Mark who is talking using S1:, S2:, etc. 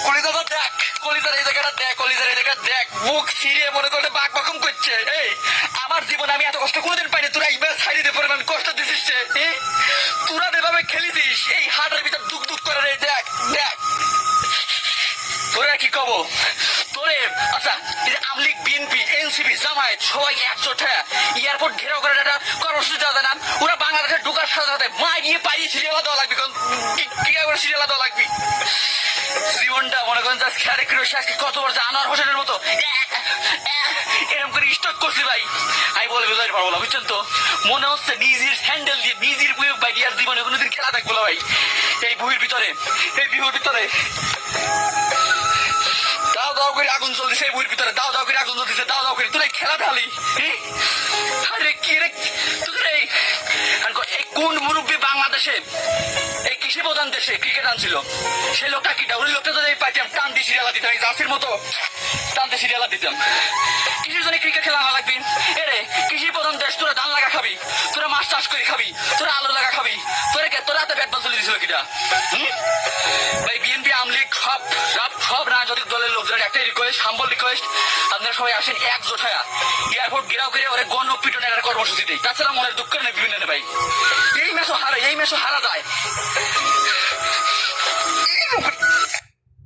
S1: কলিজাটা দেখ, কলিজার এই জায়গাটা দেখ, কলিজার এই জায়গাটা দেখ, মুখ ছিঁড়ে মনে করে বাঘ বাকুম করছে। এই আমার জীবনে আমি এত কষ্ট কোনোদিন পাইনি, তোরা এইবার ছাড়িয়ে দিয়ে পরিমাণ কষ্ট দিছিস রে। তোরা যেভাবে খেলিছিস এই হাটের ভিতর দুঃখ দুঃখ করে রে, দেখ দেখ তোরা কি কব তোরে। আচ্ছা এই যে আমলিগ, বিএনপি, এনসিপি, জামায়াত সবাই একজোট হয়ে এয়ারপোর্ট ঘেরাও করে একটা কর্মসূচি দেওয়া যায় না? ওরা বাংলাদেশে ঢোকার সাথে সাথে মা গিয়ে পাড়িয়ে সিরিয়ালা দেওয়া লাগবে, কি করে সিরিয়ালা দেওয়া লাগবে? জীবনটা মনে করেন খেয়ারে কিরোসি আজকে কত বছর আনোয়ার হোসেনের মতো এরকম করে স্টক করছি ভাই, আমি বলে বোঝাতে পারবো না, বুঝছেন তো? মনে হচ্ছে নিজের স্যান্ডেল দিয়ে নিজের বই ভাই আর জীবনে কোনোদিন খেলা থাকবো না ভাই। এই বইয়ের ভিতরে, এই বিহুর ভিতরে দাও দাও করে আগুন জ্বলতেছে, এই বইয়ের ভিতরে দাও দাও করে আগুন জ্বলতেছে, দাও দাও করে। তোরা খেলা ঢালি, আরে কি রে তোদের এই কোন মুরব্বী বাংলাদেশে এই কৃষি প্রধান দেশে ক্রিকেট আনছিল? সেই লোকটা কিটা? ওই লোকটা তো পাইতাম টান দিয়ে সিরিয়ালা দিতাম, এই জার্সির মতো টান দিয়ে সিরিয়ালা দিতাম। কৃষির জন্য ক্রিকেট খেলা না লাগবি? এরে কৃষি প্রধান দেশ, তোরা ধান লাগা খাবি, তোরা মাছ চাষ করে খাবি, তোরা আলু লাগা খাবি, তোরা হাতে ব্যাট বল চলে দিয়েছিল কিটা? ভাই বিএনপি, আমলিগ সব সব সব রাজনৈতিক দলের লোকজনের একটাই রিকোয়েস্ট, হাম্বল রিকোয়েস্ট, আপনারা সবাই আসেন একজোট হয়ে এয়ারপোর্ট ঘেরাও করে ওরা গণপিটনের একটা কর্মসূচি দেয়। তাছাড়া মনের দুঃখ নেই বিভিন্ন ভাই, এই ম্যাচও হারা যায়।